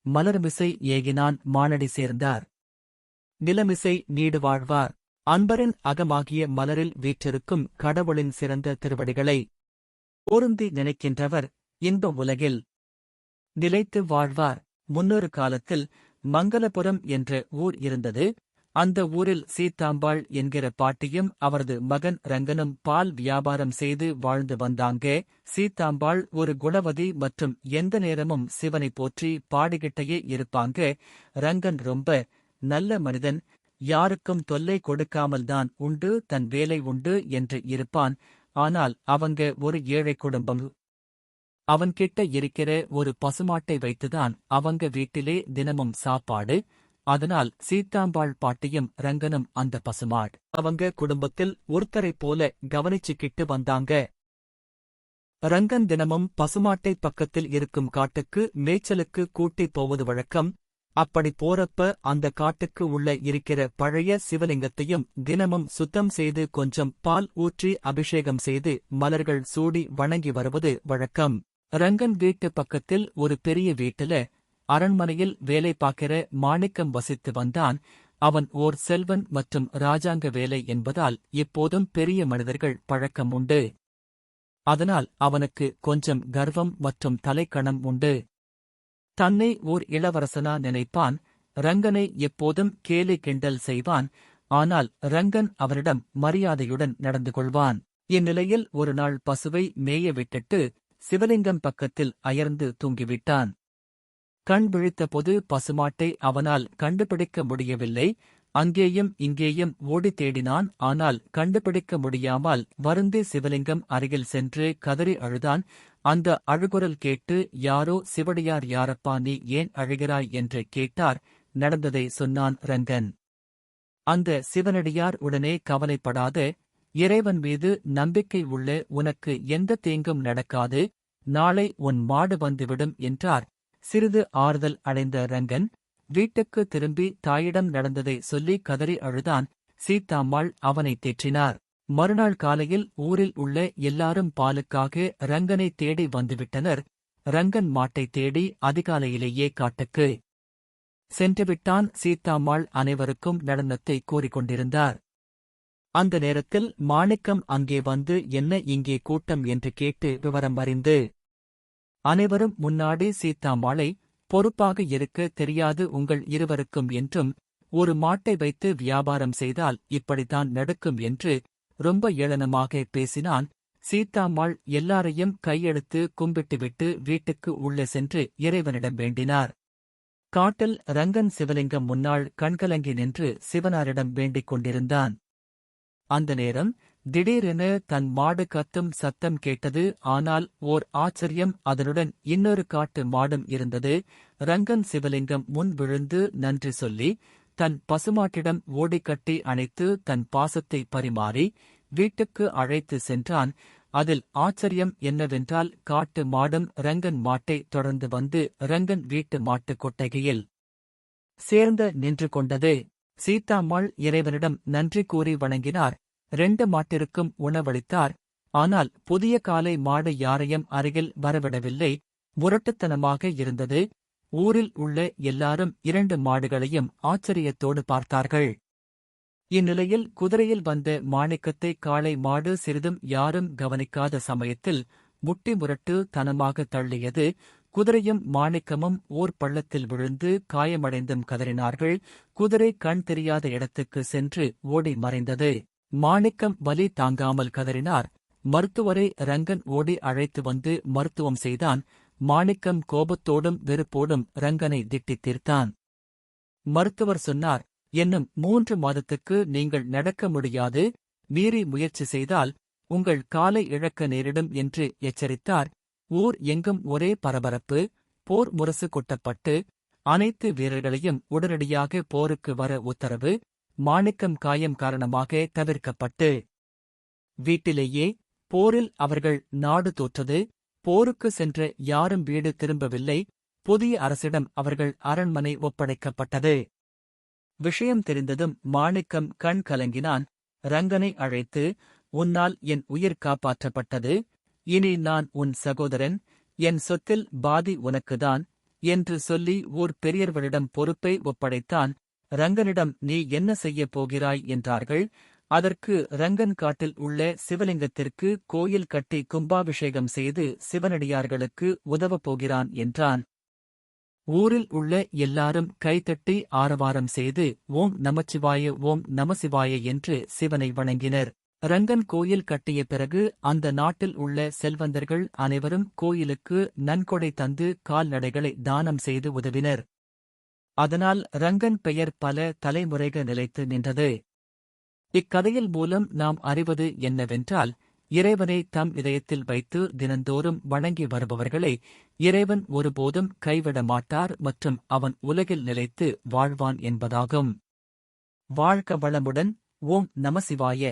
மலர்மிசை ஏகினான் மானடி சேர்ந்தார். நிலமிசை நீடு வாழ்வார். அன்பரின் அகமாகிய மலரில் வீற்றிருக்கும் கடவுளின் சிறந்த திருவடிகளை ஓருந்தி நினைக்கின்றவர் இன்ப உலகில் நிலைத்து வாழ்வார். முன்னொரு காலத்தில் மங்களபுரம் என்ற ஊர் இருந்தது. அந்த ஊரில் சீத்தாம்பாள் என்கிற பாட்டியும் அவரது மகன் ரங்கனும் பால் வியாபாரம் செய்து வாழ்ந்து வந்தாங்க. சீத்தாம்பாள் ஒரு குணவதி மற்றும் எந்த நேரமும் சிவனை போற்றி பாடிக்கிட்டே இருப்பாங்க. ரங்கன் ரொம்ப நல்ல மனிதன், யாருக்கும் தொல்லை கொடுக்காமல்தான் உண்டு தன் வேலை உண்டு என்று இருப்பான். ஆனால் அவங்க ஒரு ஏழை குடும்பம். அவன்கிட்ட இருக்கிற ஒரு பசுமாட்டை வைத்துதான் அவங்க வீட்டிலே தினமும் சாப்பாடு. அதனால் சீத்தாம்பாள் பாட்டியும் ரங்கனும் அந்த பசுமாட் அவங்க குடும்பத்தில் ஒருத்தரைப் போல கவனிச்சுக்கிட்டு வந்தாங்க. ரங்கன் தினமும் பசுமாட்டை பக்கத்தில் இருக்கும் காட்டுக்கு மேய்ச்சலுக்கு கூட்டிப் போவது வழக்கம். அப்படி போறப்ப அந்த காட்டுக்கு உள்ள இருக்கிற பழைய சிவலிங்கத்தையும் தினமும் சுத்தம் செய்து கொஞ்சம் பால் ஊற்றி அபிஷேகம் செய்து மலர்கள் சூடி வணங்கி வருவது வழக்கம். ரங்கன் வீட்டு பக்கத்தில் ஒரு பெரிய வீட்டுல அரண்மனையில் வேலை பார்க்கிற மாணிக்கம் வசித்து வந்தான். அவன் ஓர் செல்வன் மற்றும் ராஜாங்க வேலை என்பதால் இப்போதும் பெரிய மனிதர்கள் பழக்கம் உண்டு. அதனால் அவனுக்கு கொஞ்சம் கர்வம் மற்றும் தலைக்கணம் உண்டு. தன்னை ஓர் இளவரசனா நினைப்பான். ரங்கனை எப்போதும் கேலி கிண்டல் செய்வான். ஆனால் ரங்கன் அவனிடம் மரியாதையுடன் நடந்து கொள்வான். இந்நிலையில் ஒரு நாள் பசுவை மேய விட்டுட்டு சிவலிங்கம் பக்கத்தில் அயர்ந்து தூங்கிவிட்டான். கண் விழித்தபோது பசுமாட்டை அவனால் கண்டுபிடிக்க முடியவில்லை. அங்கேயும் இங்கேயும் ஓடி தேடினான். ஆனால் கண்டுபிடிக்க முடியாமல் வருந்தி சிவலிங்கம் அருகில் சென்று கதறி அழுதான். அந்த அழுகுரல் கேட்டு யாரோ சிவடியார் யாரப்பா நீ ஏன் அழுகிறாய் என்று கேட்டார். நடந்ததை சொன்னான் ரங்கன். அந்த சிவனடியார் உடனே கவலைப்படாத, இறைவன் மீது நம்பிக்கை உள்ள உனக்கு எந்த தீங்கும் நடக்காது, நாளை உன் மாடு வந்துவிடும் என்றார். சிறிது ஆறுதல் அடைந்த ரங்கன் வீட்டுக்கு திரும்பி தாயிடம் நடந்ததை சொல்லி கதறி அழுதான். சீத்தாம்மாள் அவனை தேற்றினார். மறுநாள் காலையில் ஊரில் உள்ள எல்லாரும் பாலுக்காக ரங்கனை தேடி வந்துவிட்டனர். ரங்கன் மாட்டை தேடி அதிகாலையிலேயே காட்டுக்கு சென்றுவிட்டான். சீத்தாம்மாள் அனைவருக்கும் நடனத்தை கூறிக்கொண்டிருந்தார். அந்த நேரத்தில் மாணிக்கம் அங்கே வந்து என்ன இங்கே கூட்டம் என்று கேட்டு விவரம் அறிந்து அனைவரும் முன்னாடி சீத்தாம்மாளை பொறுப்பாக இருக்க தெரியாது உங்கள் இருவருக்கும் என்றும் ஒரு மாட்டை வைத்து வியாபாரம் செய்தால் இப்படித்தான் நடக்கும் என்று ரொம்ப ஏளனமாக பேசினான். சீத்தாம்மாள் எல்லாரையும் கையெடுத்து கும்பிட்டுவிட்டு வீட்டுக்கு உள்ளே சென்று இறைவனிடம் வேண்டினார். காட்டில் ரங்கன் சிவலிங்கம் முன்னாள் கண்கலங்கி நின்று சிவனாரிடம் வேண்டிக் கொண்டிருந்தான். அந்த நேரம் திடீரென தன் மாடு கத்தும் சத்தம் கேட்டது. ஆனால் ஓர் ஆச்சரியம், அதனுடன் இன்னொரு காட்டு மாடும் இருந்தது. ரங்கன் சிவலிங்கம் முன் விழுந்து நன்றி சொல்லி தன் பசுமாட்டிடம் ஓடிக்கட்டி அணைத்து தன் பாசத்தை பரிமாறி வீட்டுக்கு அழைத்து சென்றான். அதில் ஆச்சரியம் என்னவென்றால் காட்டு மாடும் ரங்கன் மாட்டை தொடர்ந்து வந்து ரங்கன் வீட்டு மாட்டுக் கொட்டகையில் சேர்ந்து நின்று கொண்டது. சீத்தாம்மாள் இறைவனிடம் நன்றி கூறி வணங்கினார். 2 மாட்டிற்கும் உணவளித்தார். ஆனால் புதிய காலை மாடு யாரையும் அருகில் வரவிடவில்லை. முரட்டுத்தனமாக இருந்தது. ஊரில் உள்ள எல்லாரும் 2 மாடுகளையும் ஆச்சரியத்தோடு பார்த்தார்கள். இந்நிலையில் குதிரையில் வந்த மாணிக்கத்தை காளை மாடு சிறிதும் யாரும் கவனிக்காத சமயத்தில் முட்டி முரட்டு தனமாக தள்ளியது. குதிரையும் மாணிக்கமும் ஓர் பள்ளத்தில் விழுந்து காயமடைந்தும் கதறினார்கள். குதிரை கண் தெரியாத இடத்துக்கு சென்று ஓடி மறைந்தது. மாணிக்கம் வலி தாங்காமல் கதறினார். மருத்துவரை ரங்கன் ஓடி அழைத்து வந்து மருத்துவம் செய்தான். மாணிக்கம் கோபத்தோடும் வெறுப்போடும் ரங்கனை திட்டித் தீர்த்தான். மருத்துவர் சொன்னார், இன்னும் 3 மாதத்துக்கு நீங்கள் நடக்க முடியாது, மீறி முயற்சி செய்தால் உங்கள் காலை இழக்க நேரிடும் என்று எச்சரித்தார். ஊர் எங்கும் ஒரே பரபரப்பு. போர் முரசு கொட்டப்பட்டு அனைத்து வீரர்களையும் உடனடியாக போருக்கு வர உத்தரவு. மாணிக்கம் காயம் காரணமாக தவிர்க்கப்பட்டு வீட்டிலேயே. போரில் அவர்கள் நாடு தோற்றது. போருக்கு சென்ற யாரும் வீடு திரும்பவில்லை. புதிய அரசிடம் அவர்கள் அரண்மனை ஒப்படைக்கப்பட்டது. விஷயம் தெரிந்ததும் மாணிக்கம் கண் கலங்கினான். ரங்கனை அழைத்து, உன்னால் என் உயிர் காப்பாற்றப்பட்டது. இனி நான் உன் சகோதரன். என் சொத்தில் பாதி உனக்குதான். என்று சொல்லி ஓர் பெரியவரிடம் பொறுப்பை ஒப்படைத்தான். ரங்கனிடம் நீ என்ன செய்யப் போகிறாய் என்றார்கள். அதற்கு ரங்கன் காட்டில் உள்ள சிவலிங்கத்திற்கு கோயில் கட்டி கும்பாபிஷேகம் செய்து சிவனடியார்களுக்கு உதவப் போகிறான் என்றான். ஊரில் உள்ள எல்லாரும் கைதட்டி ஆரவாரம் செய்து ஓம் நமச்சிவாய ஓம் நமசிவாய என்று சிவனை வணங்கினர். ரங்கன் கோயில் கட்டிய பிறகு அந்த நாட்டில் உள்ள செல்வந்தர்கள் அனைவரும் கோயிலுக்கு நன்கொடை தந்து கால்நடைகளை தானம் செய்து உதவினர். அதனால் ரங்கன் பெயர் பல தலைமுறைகள் நிலைத்து நின்றது. இக்கதையில் மூலம் நாம் அறிவது என்னவென்றால், இறைவனை தம் இதயத்தில் வைத்து தினந்தோறும் வணங்கி வருபவர்களை இறைவன் ஒருபோதும் கைவிட மாட்டார் மற்றும் அவன் உலகில் நிலைத்து வாழ்வான் என்பதாகும். வாழ்க வளமுடன். ஓம் நமசிவாய.